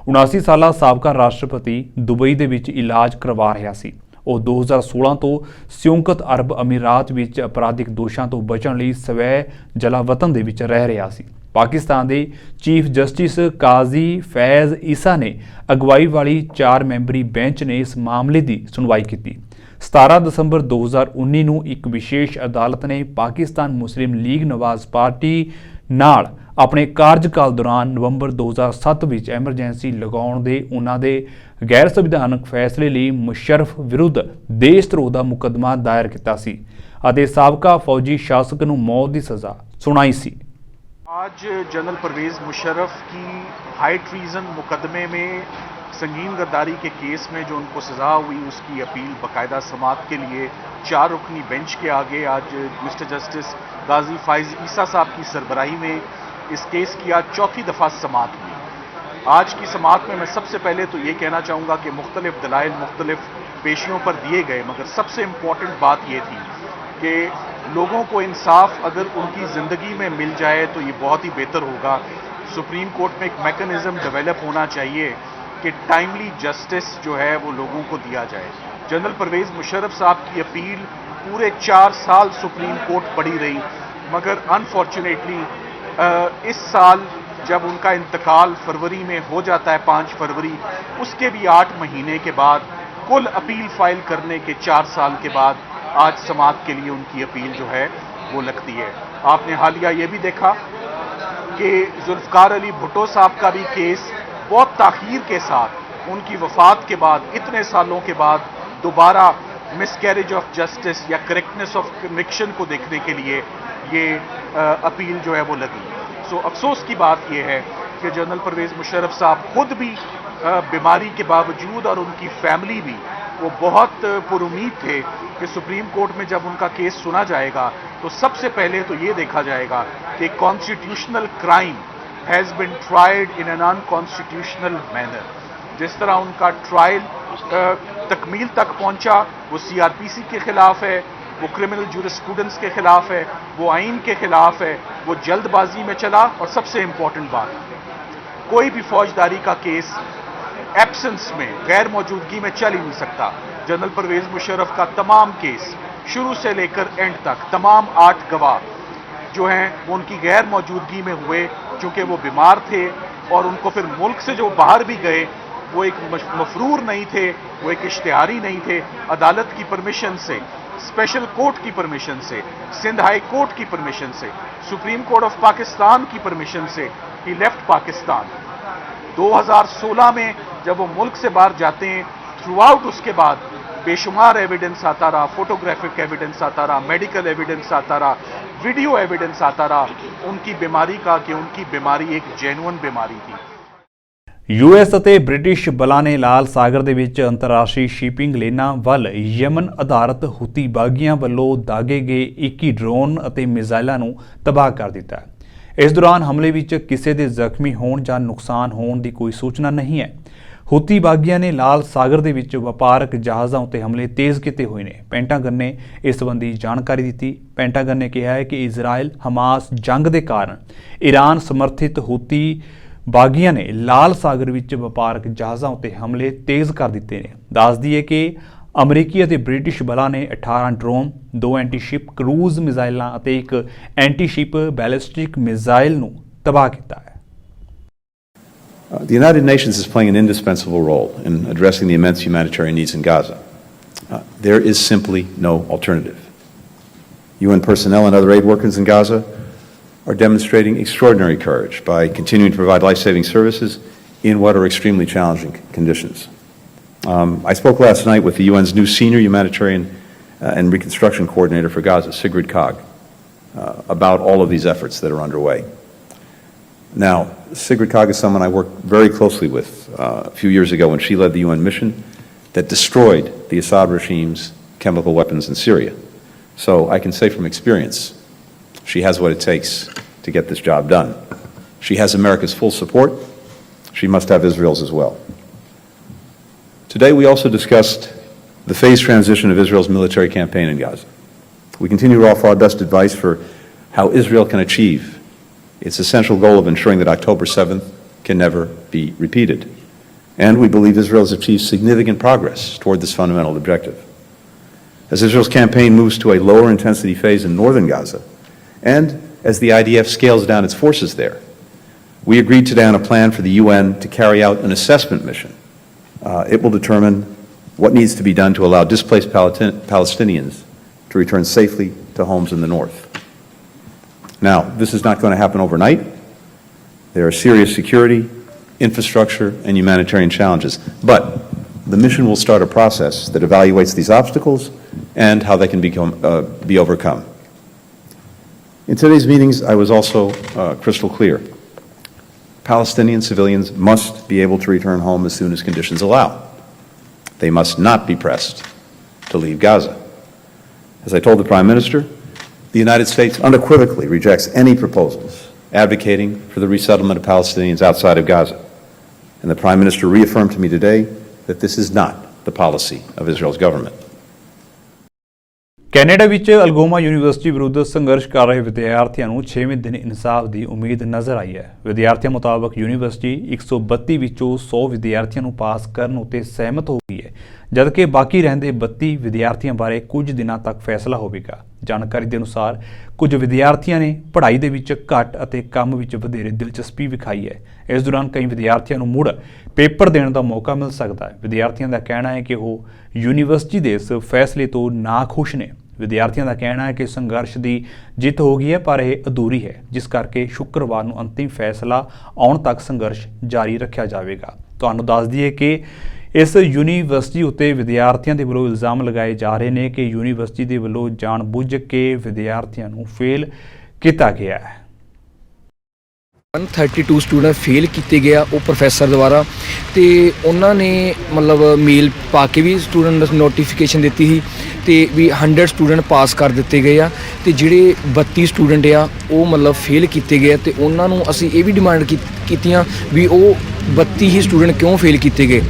79 ਸਾਲਾ ਸਾਬਕਾ ਰਾਸ਼ਟਰਪਤੀ ਦੁਬਈ ਦੇ ਵਿੱਚ ਇਲਾਜ ਕਰਵਾ ਰਿਹਾ ਸੀ। ਉਹ 2016 ਤੋਂ ਸੰਯੁਕਤ ਅਰਬ ਅਮੀਰਾਤ ਵਿੱਚ ਅਪਰਾਧਿਕ ਦੋਸ਼ਾਂ ਤੋਂ ਬਚਣ ਲਈ ਸਵੈ ਜਲਾਵਤਨ ਦੇ ਵਿੱਚ ਰਹਿ ਰਿਹਾ ਸੀ। ਪਾਕਿਸਤਾਨ ਦੇ ਚੀਫ ਜਸਟਿਸ ਕਾਜ਼ੀ ਫੈਜ਼ ਈਸਾ ਨੇ ਅਗਵਾਈ ਵਾਲੀ 4 ਮੈਂਬਰੀ ਬੈਂਚ ਨੇ ਇਸ ਮਾਮਲੇ ਦੀ ਸੁਣਵਾਈ ਕੀਤੀ। 17 ਦਸੰਬਰ 2019 ਨੂੰ ਇੱਕ ਵਿਸ਼ੇਸ਼ ਅਦਾਲਤ ਨੇ ਪਾਕਿਸਤਾਨ ਮੁਸਲਿਮ ਲੀਗ ਨਵਾਜ਼ ਪਾਰਟੀ ਨਾਲ ਆਪਣੇ ਕਾਰਜਕਾਲ ਦੌਰਾਨ ਨਵੰਬਰ 2007 ਵਿੱਚ ਐਮਰਜੈਂਸੀ ਲਗਾਉਣ ਦੇ ਉਹਨਾਂ ਦੇ ਗੈਰ ਸੰਵਿਧਾਨਕ ਫੈਸਲੇ ਲਈ ਮੁਸ਼ਰਫ ਵਿਰੁੱਧ ਦੇਸ਼ ਧਰੋਹ ਦਾ ਮੁਕੱਦਮਾ ਦਾਇਰ ਕੀਤਾ ਸੀ ਅਤੇ ਸਾਬਕਾ ਫੌਜੀ ਸ਼ਾਸਕ ਨੂੰ ਮੌਤ ਦੀ ਸਜ਼ਾ ਸੁਣਾਈ ਸੀ। आज जनरल परवेज़ मुशर्रफ की हाई ट्रीज़न मुकदमे में संगीन गद्दारी के केस में जो उनको सज़ा हुई उसकी अपील बाकायदा समात के लिए 4 रुकनी बेंच के आगे आज मिस्टर जस्टिस गाजी फाइज ईसा साहब की सरबराही में इस केस की आज 4थी दफ़ा समात हुई। आज की समात में मैं सबसे पहले तो ये कहना चाहूँगा कि मुख्तलिफ दलाइल मुख्तलिफ पेशियों पर दिए गए, मगर सबसे इम्पॉर्टेंट बात ये थी कि लोगों को इंसाफ अगर उनकी ज़िंदगी में मिल जाए तो ये बहुत ही बेहतर होगा। सुप्रीम कोर्ट में एक मैकेनिज़्म डेवलप होना चाहिए कि टाइमली जस्टिस जो है वो लोगों को दिया जाए। जनरल परवेज़ मुशर्रफ साहब की अपील पूरे 4 साल सुप्रीम कोर्ट पड़ी रही, मगर अनफॉर्चुनेटली इस साल जब उनका इंतकाल फरवरी में हो जाता है 5 फरवरी, उसके भी 8 महीने के बाद कुल अपील फाइल करने के 4 साल के बाद आज समात के लिए उनकी अपील जो है वो लगती है। आपने हालिया ये भी देखा कि जुल्फ़कार अली भुट्टो साहब का भी केस बहुत ताख़ीर के साथ उनकी वफ़ात के बाद इतने सालों के बाद दोबारा मिसकैरेज ऑफ जस्टिस या करेक्टनेस ऑफ कन्विक्शन को देखने के लिए ये अपील जो है वो लगी। सो अफसोस की बात यह है कि जनरल परवेज़ मुशर्रफ साहब खुद भी बीमारी के बावजूद और उनकी फैमिली भी वो बहुत पुरुमीद थे कि सुप्रीम कोर्ट में जब उनका केस सुना जाएगा तो सबसे पहले तो ये देखा जाएगा कि constitutional crime has been tried in an unconstitutional manner. जिस तरह उनका ट्रायल तकमील तक पहुंचा वो CRPC के खिलाफ है, वो क्रिमिनल जूरिस्प्रूडेंस के खिलाफ है, वो आइन के खिलाफ है, वो जल्दबाजी में चला। और सबसे इंपॉर्टेंट बात, कोई भी फौजदारी का केस एब्सेंस में, गैर मौजूदगी में चल ही नहीं सकता। जनरल परवेज मुशर्रफ का तमाम केस शुरू से लेकर एंड तक, तमाम 8 गवाह जो हैं वो उनकी गैर मौजूदगी में हुए, चूंकि वो बीमार थे और उनको फिर मुल्क से जो बाहर भी गए वो एक मफरूर नहीं थे, वो एक इश्तिहारी नहीं थे। अदालत की परमिशन से, स्पेशल कोर्ट की परमिशन से, सिंध हाई कोर्ट की परमिशन से, सुप्रीम कोर्ट ऑफ पाकिस्तान की परमिशन से ही लेफ्ट पाकिस्तान। 2016 में जब वो मुल्क से बाहर जाते हैं, थ्रू आउट उसके बाद बेशुमार एविडेंस आता रहा, फोटोग्राफिक एविडेंस आता रहा, मेडिकल एविडेंस आता रहा, वीडियो एविडेंस आता रहा उनकी बीमारी का, कि उनकी बीमारी एक जेन्युइन बीमारी थी। ਯੂਐਸ ਅਤੇ ਬ੍ਰਿਟਿਸ਼ ਬਲਾਂ ਨੇ ਲਾਲ ਸਾਗਰ ਦੇ ਵਿੱਚ ਅੰਤਰਰਾਸ਼ਟਰੀ ਸ਼ਿਪਿੰਗ ਲੇਨਾਂ ਵੱਲ ਯਮਨ ਆਧਾਰਿਤ ਹੁਤੀ ਬਾਗੀਆਂ ਵੱਲੋਂ ਦਾਗੇ ਗਏ 21 ਡਰੋਨ ਅਤੇ ਮਿਜ਼ਾਈਲਾਂ ਨੂੰ ਤਬਾਹ ਕਰ ਦਿੱਤਾ ਹੈ। ਇਸ ਦੌਰਾਨ ਹਮਲੇ ਵਿੱਚ ਕਿਸੇ ਦੇ ਜ਼ਖਮੀ ਹੋਣ ਜਾਂ ਨੁਕਸਾਨ ਹੋਣ ਦੀ ਕੋਈ ਸੂਚਨਾ ਨਹੀਂ ਹੈ। ਹੁਤੀ ਬਾਗੀਆਂ ਨੇ ਲਾਲ ਸਾਗਰ ਦੇ ਵਿੱਚ ਵਪਾਰਕ ਜਹਾਜ਼ਾਂ ਉੱਤੇ ਹਮਲੇ ਤੇਜ਼ ਕੀਤੇ ਹੋਏ ਨੇ। ਪੈਂਟਾਗਨ ਨੇ ਇਸ ਸੰਬੰਧੀ ਜਾਣਕਾਰੀ ਦਿੱਤੀ। ਪੈਂਟਾਗਨ ਨੇ ਕਿਹਾ ਹੈ ਕਿ ਇਜ਼ਰਾਈਲ ਹਮਾਸ ਜੰਗ ਦੇ ਕਾਰਨ ਈਰਾਨ ਸਮਰਥਿਤ ਹੁਤੀ ਬਾਗੀਆਂ ਨੇ ਲਾਲ ਸਾਗਰ ਵਿੱਚ ਵਪਾਰਕ ਜਹਾਜ਼ਾਂ ਉੱਤੇ ਹਮਲੇ ਤੇਜ਼ ਕਰ ਦਿੱਤੇ ਨੇ। ਦੱਸ ਦਈਏ ਕਿ ਅਮਰੀਕੀ ਅਤੇ ਬ੍ਰਿਟਿਸ਼ ਬਲਾਂ ਨੇ 18 ਡਰੋਨ, 2 ਐਂਟੀ-ਸ਼ਿਪ ਕਰੂਜ਼ ਮਿਜ਼ਾਈਲਾਂ ਅਤੇ ਇੱਕ ਐਂਟੀ-ਸ਼ਿਪ ਬੈਲਿਸਟਿਕ ਮਿਜ਼ਾਈਲ ਨੂੰ ਤਬਾਹ ਕੀਤਾ ਹੈ। The United Nations is playing an indispensable role in addressing the immense humanitarian needs in Gaza. There is simply no alternative. UN personnel and other aid workers in Gaza are demonstrating extraordinary courage by continuing to provide life-saving services in what are extremely challenging conditions. I spoke last night with the UN's new senior humanitarian and reconstruction coordinator for Gaza, Sigrid Kaag, about all of these efforts that are underway. Now, Sigrid Kaag is someone I worked very closely with a few years ago when she led the UN mission that destroyed the Assad regime's chemical weapons in Syria. So I can say from experience, she has what it takes to get this job done. She has America's full support. She must have Israel's as well. Today we also discussed the phased transition of Israel's military campaign in Gaza. We continue to offer our best advice for how Israel can achieve its essential goal of ensuring that October 7th can never be repeated. And we believe Israel has achieved significant progress toward this fundamental objective. As Israel's campaign moves to a lower intensity phase in northern Gaza, and as the IDF scales down its forces there, we agreed today on a plan for the UN to carry out an assessment mission. It will determine what needs to be done to allow displaced Palestinians to return safely to homes in the north. Now, this is not going to happen overnight. There are serious security, infrastructure, and humanitarian challenges. But the mission will start a process that evaluates these obstacles and how they can be overcome. In today's meetings, I was also crystal clear. Palestinian civilians must be able to return home as soon as conditions allow. They must not be pressed to leave Gaza. As I told the Prime Minister, the United States unequivocally rejects any proposals advocating for the resettlement of Palestinians outside of Gaza. And the Prime Minister reaffirmed to me today that this is not the policy of Israel's government. Canada ਵਿੱਚ Algoma university ਵਿਰੁੱਧ ਸੰਘਰਸ਼ ਕਰ ਰਹੇ ਵਿਦਿਆਰਥੀਆਂ ਨੂੰ 6ਵੇਂ ਦਿਨ ਇਨਸਾਫ ਦੀ ਉਮੀਦ ਨਜ਼ਰ ਆਈ ਹੈ। ਵਿਦਿਆਰਥੀਆਂ ਮੁਤਾਬਕ ਯੂਨੀਵਰਸਿਟੀ 132 ਵਿੱਚੋਂ 100 ਵਿਦਿਆਰਥੀਆਂ ਨੂੰ ਪਾਸ ਕਰਨ ਉੱਤੇ ਸਹਿਮਤ ਹੋ ਗਈ ਹੈ, ਜਦਕਿ ਬਾਕੀ ਰਹਿੰਦੇ 32 ਵਿਦਿਆਰਥੀਆਂ ਬਾਰੇ ਕੁਝ ਦਿਨਾਂ ਤੱਕ ਫੈਸਲਾ ਹੋਵੇਗਾ। ਜਾਣਕਾਰੀ ਦੇ ਅਨੁਸਾਰ ਕੁਝ ਵਿਦਿਆਰਥੀਆਂ ਨੇ ਪੜ੍ਹਾਈ ਦੇ ਵਿੱਚ ਘੱਟ ਅਤੇ ਕੰਮ ਵਿੱਚ ਵਧੇਰੇ ਦਿਲਚਸਪੀ ਵਿਖਾਈ ਹੈ। ਇਸ ਦੌਰਾਨ ਕਈ ਵਿਦਿਆਰਥੀਆਂ ਨੂੰ ਮੁੜ ਪੇਪਰ ਦੇਣ ਦਾ ਮੌਕਾ ਮਿਲ ਸਕਦਾ ਹੈ। ਵਿਦਿਆਰਥੀਆਂ ਦਾ ਕਹਿਣਾ ਹੈ ਕਿ ਉਹ ਯੂਨੀਵਰਸਿਟੀ ਦੇ ਇਸ ਫੈਸਲੇ ਤੋਂ ਨਾਖੁਸ਼ ਨੇ। ਵਿਦਿਆਰਥੀਆਂ ਦਾ ਕਹਿਣਾ ਹੈ ਕਿ ਸੰਘਰਸ਼ ਦੀ ਜਿੱਤ ਹੋ ਗਈ ਹੈ, ਪਰ ਇਹ ਅਧੂਰੀ ਹੈ, ਜਿਸ ਕਰਕੇ ਸ਼ੁੱਕਰਵਾਰ ਨੂੰ ਅੰਤਿਮ ਫੈਸਲਾ ਆਉਣ ਤੱਕ ਸੰਘਰਸ਼ ਜਾਰੀ ਰੱਖਿਆ ਜਾਵੇਗਾ। ਤੁਹਾਨੂੰ ਦੱਸ ਦਈਏ ਕਿ ਇਸ ਯੂਨੀਵਰਸਿਟੀ ਉੱਤੇ ਵਿਦਿਆਰਥੀਆਂ ਦੇ ਵੱਲੋਂ ਇਲਜ਼ਾਮ ਲਗਾਏ ਜਾ ਰਹੇ ਨੇ ਕਿ ਯੂਨੀਵਰਸਿਟੀ ਦੇ ਵੱਲੋਂ ਜਾਣਬੁੱਝ ਕੇ ਵਿਦਿਆਰਥੀਆਂ ਨੂੰ ਫੇਲ ਕੀਤਾ ਗਿਆ ਹੈ। 132 ਸਟੂਡੈਂਟ ਫੇਲ ਕੀਤੇ ਗਿਆ ਉਹ ਪ੍ਰੋਫੈਸਰ ਦੁਆਰਾ, ਤੇ ਉਹਨਾਂ ਨੇ ਮਤਲਬ ਮੇਲ ਪਾ ਕੇ ਵੀ ਸਟੂਡੈਂਟ ਨੋਟੀਫਿਕੇਸ਼ਨ ਦਿੱਤੀ ਸੀ ਤੇ ਵੀ 100 ਸਟੂਡੈਂਟ ਪਾਸ ਕਰ ਦਿੱਤੇ ਗਏ ਆ, ਤੇ ਜਿਹੜੇ 32 ਸਟੂਡੈਂਟ ਆ ਉਹ ਮਤਲਬ ਫੇਲ ਕੀਤੇ ਗਏ। ਤੇ ਉਹਨਾਂ ਨੂੰ ਅਸੀਂ ਇਹ ਵੀ ਡਿਮਾਂਡ ਕੀਤੀਆਂ ਵੀ ਉਹ 32 ਹੀ ਸਟੂਡੈਂਟ ਕਿਉਂ ਫੇਲ ਕੀਤੇ ਗਏ,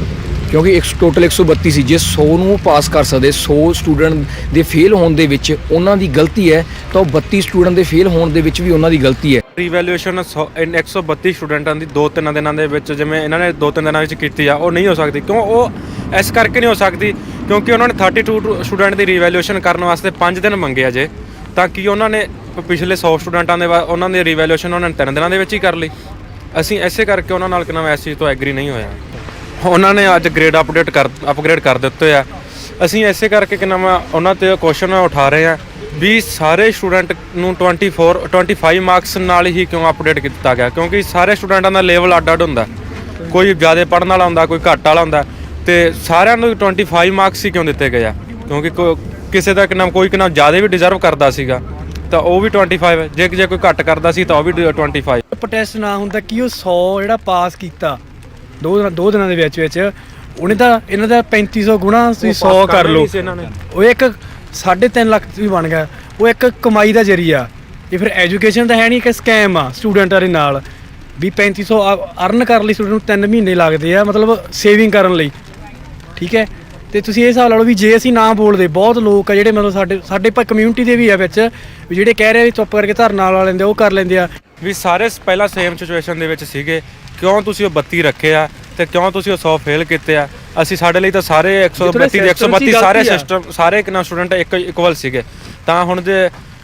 ਕਿਉਂਕਿ ਟੋਟਲ 132 ਸੀ। ਜੇ 100 ਨੂੰ ਪਾਸ ਕਰ ਸਕਦੇ, 100 ਸਟੂਡੈਂਟ ਦੇ ਫੇਲ ਹੋਣ ਦੇ ਵਿੱਚ ਉਹਨਾਂ ਦੀ ਗਲਤੀ ਹੈ, ਤਾਂ ਉਹ 32 ਸਟੂਡੈਂਟ ਦੇ ਫੇਲ ਹੋਣ ਦੇ ਵਿੱਚ ਵੀ ਉਹਨਾਂ ਦੀ ਗਲਤੀ ਹੈ। ਰੀਵੈਲੂਏਸ਼ਨ 132 ਸਟੂਡੈਂਟਾਂ ਦੀ 2-3 ਦਿਨਾਂ ਦੇ ਵਿੱਚ, ਜਿਵੇਂ ਇਹਨਾਂ ਨੇ 2-3 ਦਿਨਾਂ ਵਿੱਚ ਕੀਤੀ ਆ, ਉਹ ਨਹੀਂ ਹੋ ਸਕਦੀ। ਕਿਉਂ ਉਹ ਇਸ ਕਰਕੇ ਨਹੀਂ ਹੋ ਸਕਦੀ ਕਿਉਂਕਿ ਉਹਨਾਂ ਨੇ 32 ਸਟੂਡੈਂਟ ਦੀ ਰੀਵੈਲੂਏਸ਼ਨ ਕਰਨ ਵਾਸਤੇ 5 ਦਿਨ ਮੰਗੇ ਆ ਜੇ, ਤਾਂ ਕਿ ਉਹਨਾਂ ਨੇ ਪਿਛਲੇ 100 ਸਟੂਡੈਂਟਾਂ ਦੇ ਉਹਨਾਂ ਦੀ ਰੀਵੈਲੂਏਸ਼ਨ ਉਹਨਾਂ ਨੇ 3 ਦਿਨਾਂ ਦੇ ਵਿੱਚ ਹੀ ਕਰ ਲਈ। ਅਸੀਂ ਇਸੇ ਕਰਕੇ ਉਹਨਾਂ ਨਾਲ ਕਿਨਾਂ ਇਸ ਚੀਜ਼ ਤੋਂ ਐਗਰੀ ਨਹੀਂ ਹੋਇਆ। ਉਹਨਾਂ ਨੇ ਅੱਜ ਗ੍ਰੇਡ ਅਪਗ੍ਰੇਡ ਕਰ ਦਿੱਤੇ ਆ। ਅਸੀਂ ਇਸੇ ਕਰਕੇ ਕਿਨਾਂ ਉਹਨਾਂ 'ਤੇ ਕੁਐਸਚਨ ਉਠਾ ਰਹੇ ਹਾਂ ਵੀ ਸਾਰੇ ਸਟੂਡੈਂਟ ਨੂੰ 25 ਮਾਰਕਸ ਨਾਲ ਹੀ ਕਿਉਂ ਅਪਡੇਟ ਕੀਤਾ ਗਿਆ, ਕਿਉਂਕਿ ਸਾਰੇ ਸਟੂਡੈਂਟਾਂ ਦਾ ਲੈਵਲ ਅੱਡ ਹੁੰਦਾ। ਕੋਈ ਜ਼ਿਆਦਾ ਪੜ੍ਹਨ ਵਾਲਾ ਹੁੰਦਾ, ਕੋਈ ਘੱਟ ਵਾਲਾ ਹੁੰਦਾ, ਤੇ ਸਾਰਿਆਂ ਨੂੰ 25 ਮਾਰਕਸ ਹੀ ਕਿਉਂ ਦਿੱਤੇ ਗਏ ਆ? ਕਿਉਂਕਿ ਕਿਸੇ ਦਾ ਕੋਈ ਜ਼ਿਆਦਾ ਵੀ ਡਿਜ਼ਰਵ ਕਰਦਾ ਸੀਗਾ ਤਾਂ ਉਹ ਵੀ 25, ਜੇ ਕੋਈ ਘੱਟ ਕਰਦਾ ਸੀ ਤਾਂ ਉਹ ਵੀ 25। ਪ੍ਰੋਟੈਸਟ ਨਾ ਹੁੰਦਾ ਕਿ ਉਹ 100 ਜਿਹੜਾ ਪਾਸ ਕੀਤਾ ਦੋ ਦਿਨਾਂ ਦੇ ਵਿੱਚ ਉਹਨੇ ਤਾਂ ਇਹਨਾਂ ਦਾ 3500 ਗੁਣਾ ਤੁਸੀਂ 100 ਕਰ ਲਓ, ਉਹ ਇੱਕ 3.5 ਲੱਖ ਵੀ ਬਣ ਗਿਆ। ਉਹ ਇੱਕ ਕਮਾਈ ਦਾ ਜ਼ਰੀਆ। ਇਹ ਫਿਰ ਐਜੂਕੇਸ਼ਨ ਤਾਂ ਹੈ ਨਹੀਂ, ਇੱਕ ਸਕੈਮ ਆ ਸਟੂਡੈਂਟਾਂ ਦੇ ਨਾਲ। ਵੀ 3500 ਅਰਨ ਕਰਨ ਲਈ ਸਟੂਡੈਂਟ ਨੂੰ 3 ਮਹੀਨੇ ਲੱਗਦੇ ਆ, ਮਤਲਬ ਸੇਵਿੰਗ ਕਰਨ ਲਈ। ਠੀਕ ਹੈ, ਤੇ ਤੁਸੀਂ ਇਹ ਹਿਸਾਬ ਲਾ ਲਓ ਵੀ ਜੇ ਅਸੀਂ ਨਾ ਬੋਲਦੇ, ਬਹੁਤ ਲੋਕ ਆ ਜਿਹੜੇ ਮਤਲਬ ਸਾਡੇ ਕਮਿਊਨਿਟੀ ਦੇ ਵੀ ਆ ਵਿੱਚ, ਵੀ ਜਿਹੜੇ ਕਹਿ ਰਹੇ ਵੀ ਚੁੱਪ ਕਰਕੇ ਧਰਨਾ ਲਾ ਲੈਂਦੇ, ਉਹ ਕਰ ਲੈਂਦੇ ਆ। ਵੀ ਸਾਰੇ ਪਹਿਲਾਂ ਸੇਮ ਸਿਚੁਏਸ਼ਨ ਦੇ ਵਿੱਚ ਸੀਗੇ, ਕਿਉਂ ਤੁਸੀਂ ਉਹ 32 ਰੱਖੇ ਆ ਤੇ ਕਿਉਂ ਤੁਸੀਂ ਉਹ 100 ਫੇਲ ਕੀਤੇ ਆ? ਅਸੀਂ ਸਾਡੇ ਲਈ ਤਾਂ ਸਾਰੇ 132 ਦੇ 132 ਸਾਰੇ ਸਿਸਟਮ ਸਾਰੇ ਸਟੂਡੈਂਟ ਇਕੁਅਲ ਸੀਗੇ। ਤਾਂ ਹੁਣ ਜੇ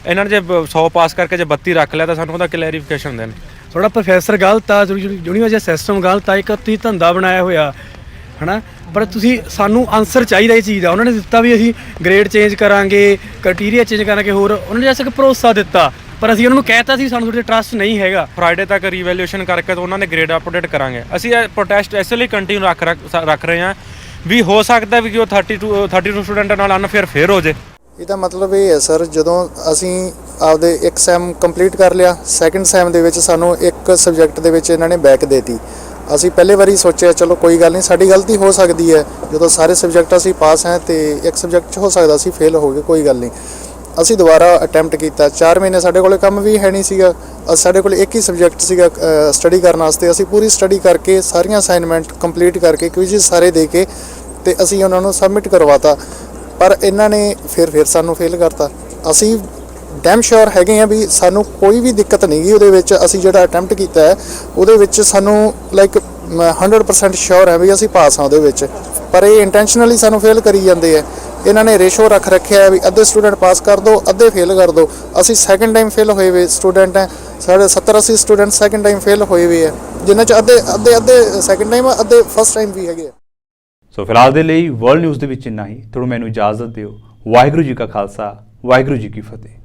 ਇਹਨਾਂ ਨੇ ਜੇ 100 ਪਾਸ ਕਰਕੇ ਜੇ 32 ਰੱਖ ਲਿਆ ਤਾਂ ਸਾਨੂੰ ਉਹਦਾ ਕਲੈਰੀਫਿਕੇਸ਼ਨ ਦੇਣ। ਥੋੜਾ ਪ੍ਰੋਫੈਸਰ ਗਲਤ ਆ, ਯੂਨੀਵਰਸਿਟੀ ਸਿਸਟਮ ਗਲਤ ਆ, ਇੱਕ ਤੁਸੀਂ ਧੰਦਾ ਬਣਾਇਆ ਹੋਇਆ ਹੈ ਨਾ, ਪਰ ਤੁਸੀਂ ਸਾਨੂੰ ਆਨਸਰ ਚਾਹੀਦਾ ਇਹ ਚੀਜ਼ ਦਾ। ਉਹਨਾਂ ਨੇ ਦਿੱਤਾ ਵੀ ਅਸੀਂ ਗ੍ਰੇਡ ਚੇਂਜ ਕਰਾਂਗੇ, ਕ੍ਰਾਈਟੇਰੀਆ ਚੇਂਜ ਕਰਾਂਗੇ, ਹੋਰ ਉਹਨਾਂ ਨੇ ਜੈਸੇ ਕਿ ਭਰੋਸਾ ਦਿੱਤਾ, ਪਰ ਅਸੀਂ ਉਹਨਾਂ ਨੂੰ ਕਹਿਤਾ ਸੀ ਸਾਨੂੰ ਤੁਹਾਡੇ ਟਰਸਟ ਨਹੀਂ ਹੈਗਾ। ਫਰਾਈਡੇ ਤੱਕ ਰੀਵੈਲੂਏਸ਼ਨ ਕਰਕੇ ਤਾਂ ਉਹਨਾਂ ਨੇ ਗ੍ਰੇਡ ਅਪਡੇਟ ਕਰਾਂਗੇ। ਅਸੀਂ ਇਹ ਪ੍ਰੋਟੈਸਟ ਇਸ ਲਈ ਕੰਟੀਨਿਊ ਰੱਖ ਰਹੇ ਹਾਂ ਵੀ ਹੋ ਸਕਦਾ ਵੀ ਕਿ ਉਹ 32 ਸਟੂਡੈਂਟਾਂ ਨਾਲ ਅਨਫੇਅਰ ਫੇਰ ਹੋ ਜੇ। ਇਹਦਾ ਮਤਲਬ ਇਹ ਹੈ ਸਰ, ਜਦੋਂ ਅਸੀਂ ਆਪਦੇ ਇੱਕ ਸੈਮ ਕੰਪਲੀਟ ਕਰ ਲਿਆ, ਸੈਕਿੰਡ ਸੈਮ ਦੇ ਵਿੱਚ ਸਾਨੂੰ ਇੱਕ ਸਬਜੈਕਟ ਦੇ ਵਿੱਚ ਇਹਨਾਂ ਨੇ ਬੈਕ ਦੇਤੀ। ਅਸੀਂ ਪਹਿਲੇ ਵਾਰੀ ਸੋਚਿਆ ਚਲੋ ਕੋਈ ਗੱਲ ਨਹੀਂ, ਸਾਡੀ ਗਲਤੀ ਹੋ ਸਕਦੀ ਹੈ, ਜਦੋਂ ਸਾਰੇ ਸਬਜੈਕਟ ਅਸੀਂ ਪਾਸ ਹੈ ਤੇ ਇੱਕ ਸਬਜੈਕਟ 'ਚ ਹੋ ਸਕਦਾ ਅਸੀਂ ਫੇਲ ਹੋ ਗਏ, ਕੋਈ ਗੱਲ ਨਹੀਂ। ਅਸੀਂ ਦੁਬਾਰਾ ਅਟੈਂਪਟ ਕੀਤਾ। 4 ਮਹੀਨੇ ਸਾਡੇ ਕੋਲ ਕੰਮ ਵੀ ਹੈ ਨਹੀਂ ਸੀਗਾ, ਸਾਡੇ ਕੋਲ ਇੱਕ ਹੀ ਸਬਜੈਕਟ ਸੀਗਾ ਸਟੱਡੀ ਕਰਨ ਵਾਸਤੇ। ਅਸੀਂ ਪੂਰੀ ਸਟੱਡੀ ਕਰਕੇ ਸਾਰੀਆਂ ਅਸਾਈਨਮੈਂਟ ਕੰਪਲੀਟ ਕਰਕੇ ਕੁਇਜ਼ਸ ਸਾਰੇ ਦੇ ਕੇ ਤੇ ਅਸੀਂ ਉਹਨਾਂ ਨੂੰ ਸਬਮਿਟ ਕਰਵਾਤਾ, ਪਰ ਇਹਨਾਂ ਨੇ ਫਿਰ ਸਾਨੂੰ ਫੇਲ ਕਰਤਾ। ਅਸੀਂ ਡੈਮ ਸ਼ੋਰ ਹੈਗੇ ਆ ਵੀ ਸਾਨੂੰ ਕੋਈ ਵੀ ਦਿੱਕਤ ਨਹੀਂ ਗਈ ਉਹਦੇ ਵਿੱਚ। ਅਸੀਂ ਜਿਹੜਾ ਅਟੈਂਪਟ ਕੀਤਾ ਹੈ ਉਹਦੇ ਵਿੱਚ ਸਾਨੂੰ 100% ਸ਼ੋਰ ਹੈ ਵੀ ਅਸੀਂ ਪਾਸ ਹਾਂ ਉਹਦੇ ਵਿੱਚ, ਪਰ ਇਹ ਇੰਟੈਂਸ਼ਨਲੀ ਸਾਨੂੰ ਫੇਲ ਕਰੀ ਜਾਂਦੇ ਆ। ਇਹਨਾਂ ਨੇ ਰੇਸ਼ੋ ਰੱਖ ਰੱਖਿਆ ਹੈ ਵੀ ਅੱਧੇ ਸਟੂਡੈਂਟ ਪਾਸ ਕਰ ਦਿਓ, ਅੱਧੇ ਫੇਲ ਕਰ ਦਿਓ। ਅਸੀਂ ਸੈਕਿੰਡ ਟਾਈਮ ਫੇਲ ਹੋਏ ਹੋਏ ਸਟੂਡੈਂਟ ਹੈ, ਸਾਡੇ 70-80 ਸਟੂਡੈਂਟ ਸੈਕਿੰਡ ਟਾਈਮ ਫੇਲ ਹੋਏ ਹੋਏ ਆ, ਜਿਨ੍ਹਾਂ 'ਚ ਅੱਧੇ ਸੈਕਿੰਡ ਟਾਈਮ, ਅੱਧੇ ਫਸਟ ਟਾਈਮ ਵੀ ਹੈਗੇ ਆ। ਸੋ ਫਿਲਹਾਲ ਦੇ ਲਈ ਵਰਲਡ ਨਿਊਜ਼ ਦੇ ਵਿੱਚ ਇੰਨਾ ਹੀ। ਤੁਹਾਨੂੰ ਮੈਨੂੰ ਇਜਾਜ਼ਤ ਦਿਓ। ਵਾਹਿਗੁਰੂ ਜੀ ਕਾ ਖਾਲਸਾ, ਵਾਹਿਗੁਰੂ ਜੀ ਕੀ ਫਤਿਹ।